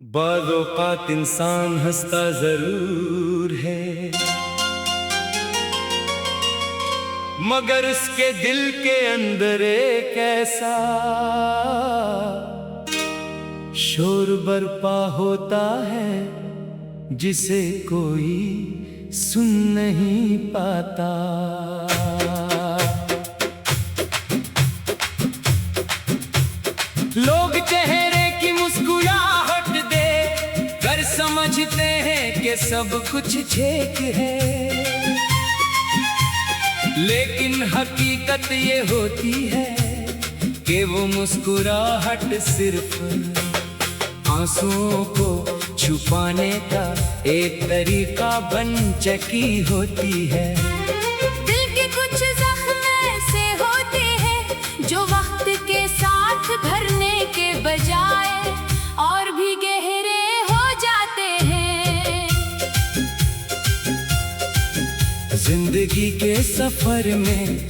बाज़-औक़ात इंसान हंसता जरूर है, मगर उसके दिल के अंदर एक ऐसा शोर बरपा होता है जिसे कोई सुन नहीं पाता। लोग चेहरे की मुस्कुराहट दे कर समझते हैं कि सब कुछ ठीक है, लेकिन हकीकत ये होती है कि वो मुस्कुराहट सिर्फ आंसुओं को छुपाने का एक तरीका बन चुकी होती है। दिल के कुछ जख्म ऐसे होते हैं जो वक्त के साथ भरने के बजाय और भी गहरे हो जाते हैं। जिंदगी के सफर में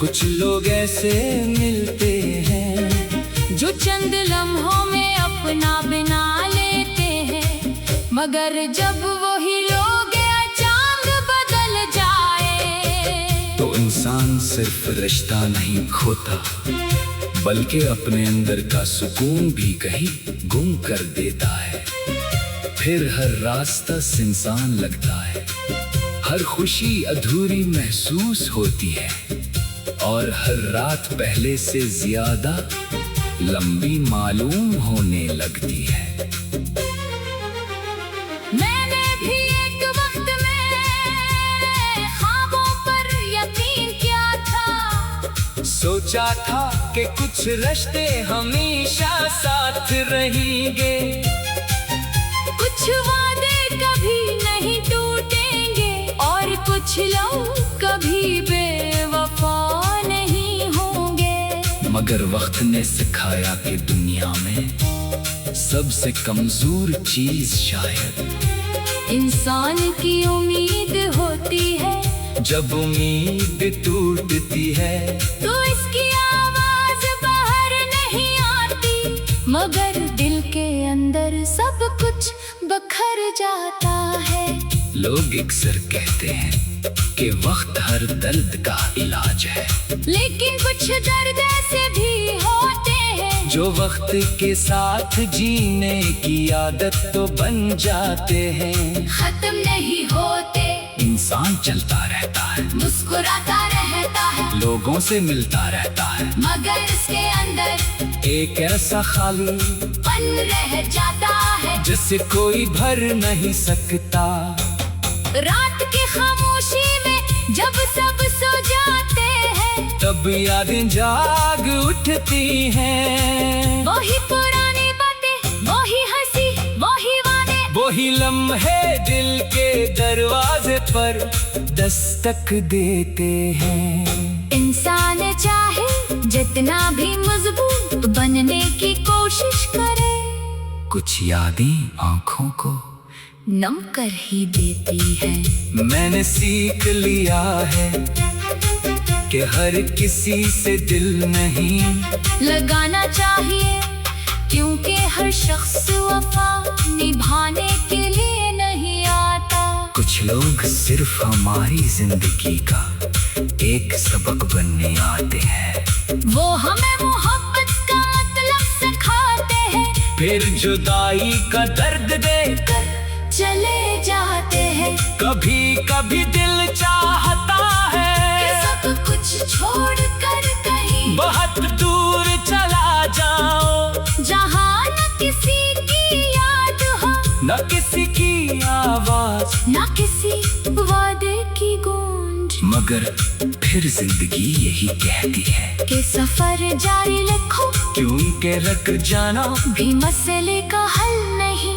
कुछ लोग ऐसे मिलते हैं जो चंद लम्हों में अपना बना लेते हैं, मगर जब वही लोग अचानक बदल जाए तो इंसान सिर्फ रिश्ता नहीं खोता, बल्कि अपने अंदर का सुकून भी कहीं गुम कर देता है। फिर हर रास्ता सुनसान लगता है, हर खुशी अधूरी महसूस होती है और हर रात पहले से ज्यादा लंबी मालूम होने लगती है। मैंने भी एक वक्त में ख्वाबों पर यकीन किया था, सोचा था कि कुछ रिश्ते हमेशा साथ रहेंगे, कुछ वादे कभी नहीं टूटेंगे और कुछ लोग कभी बेवफा नहीं होंगे। मगर वक्त ने सिखाया कि दुनिया में सबसे कमजोर चीज शायद इंसान की उम्मीद होती है। जब उम्मीद टूटती है तो इसकी आवाज बाहर नहीं आती, मगर दिल के अंदर सब कुछ बखर जाता है। लोग अक्सर कहते हैं कि वक्त हर दर्द का इलाज है, लेकिन कुछ दर्द ऐसे भी होते हैं जो वक्त के साथ जीने की आदत तो बन जाते हैं। खत्म नहीं होते, इंसान चलता रहता है, मुस्कुराता रहता है, लोगों से मिलता रहता है, मगर इसके अंदर एक ऐसा खाली पन रह जाता है जिसे कोई भर नहीं सकता। रात की खामोशी में जब सब सो जाते हैं, तब यादें जाग उठती हैं। वही पुरानी बातें, वही हंसी, वही वादे, वही लम्हे दिल के दरवाजे पर दस्तक देते हैं। इंसान चाहे जितना भी मजबूत बनने की कोशिश करे, कुछ यादें आंखों को नम कर ही देती है। मैंने सीख लिया है कि हर किसी से दिल नहीं लगाना चाहिए, क्योंकि हर शख्स वफा निभाने के लिए नहीं आता। कुछ लोग सिर्फ हमारी जिंदगी का एक सबक बनने आते हैं, वो हमें मोहब्बत का मतलब सिखाते हैं, फिर जुदाई का दर्द देकर चले जाते हैं। कभी कभी दिल चाहता कि है सब कुछ छोड़ कर कहीं बहुत दूर चला जाओ, जहाँ न किसी की याद हो, न किसी की आवाज, न किसी वादे की गूंज, मगर फिर जिंदगी यही कहती है कि सफर जारी रखो, क्योंकि रख जाना भी मसले का हल नहीं।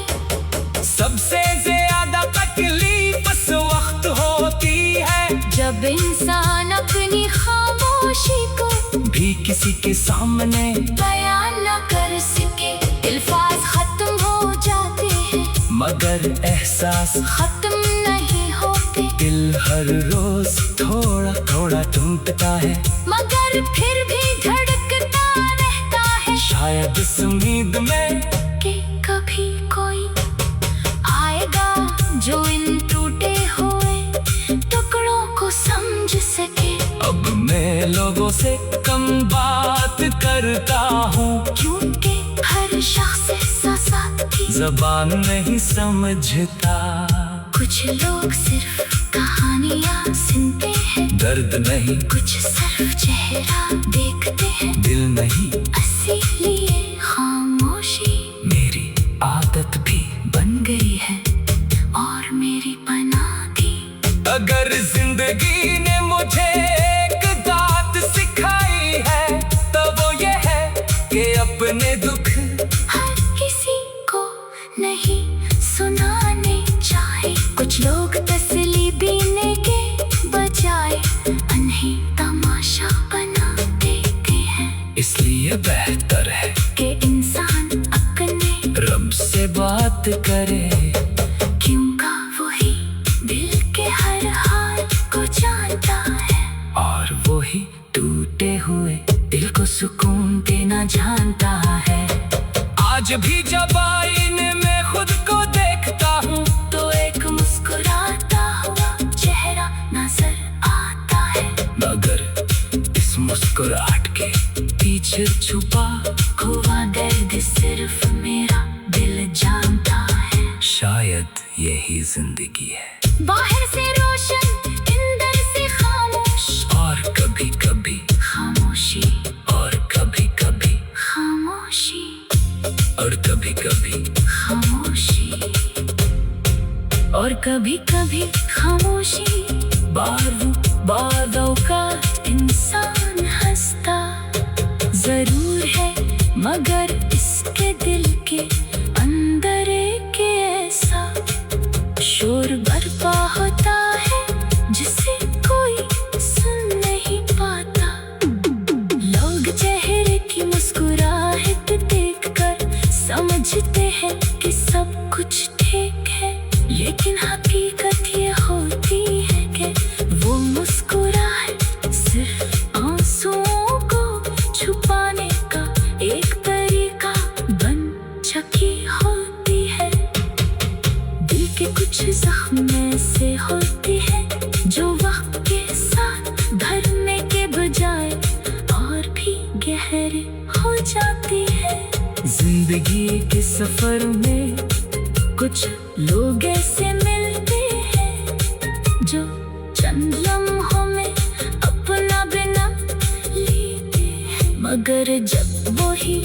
सबसे ज्यादा तकलीफ उस वक्त होती है जब इंसान अपनी खामोशी को भी किसी के सामने बयान न कर सके। अल्फाज खत्म हो जाते हैं, मगर एहसास खत्म नहीं होते, दिल हर रोज थोड़ा थोड़ा टूटता है, मगर फिर भी धड़कता रहता है। शायद इस उम्मीद में कि कभी से कम बात करता हूँ, क्योंकि हर शख्स एहसासात की ज़बान नहीं समझता। कुछ लोग सिर्फ कहानियाँ सुनते हैं, दर्द नहीं, कुछ सिर्फ चेहरा देखते हैं, दिल नहीं, इसीलिए खामोशी मेरी आदत भी बन गई है और मेरी पनाह भी। अगर जिंदगी ने मुझे एक बात सिखाई है तो वो ये है कि अपने दुख हर किसी को नहीं सुनाने चाहिए। कुछ लोग तसल्ली देने के बजाय उन्हें तमाशा बना देते हैं। इसलिए बेहतर है कि इंसान अपने रब से बात करे, क्योंकि वही दिल के हर हाल को जानता है और वो ही टूटे हुए दिल को सुकून देना जानता है। आज भी जब आईने में खुद को देखता हूँ तो एक मुस्कुराता हुआ चेहरा नजर आता है, मगर इस मुस्कुराहट के पीछे छुपा हुआ दर्द सिर्फ मेरा दिल जानता है। शायद यही जिंदगी है, बाहर से रोशन अंदर से खामोश, और कभी कभी खामोशी और कभी कभी खामोशी और कभी कभी खामोशी और कभी कभी खामोशी। बादों का इंसान हंसता जरूर है, मगर इसके दिल के अंदर एक ऐसा शोर बर्पा होता है जिसे कोई सुन नहीं पाता। लोग चेहरे की मुस्कुराहट देखकर समझते हैं कि सब कुछ ठीक है, लेकिन हकीकत ये होती है कि वो मुस्कुराहट सिर्फ आंसुओं को छुपाने का एक तरीका बन चुकी होती है। दिल के कुछ जख्म ऐसे होते हैं जो वक्त के साथ भरने के बजाय और भी गहरे हो जाती है। जिंदगी के सफर में कुछ लोग ऐसे मिलते हैं जो चंद लम्हों में अपना बिना लेते हैं, मगर जब वो ही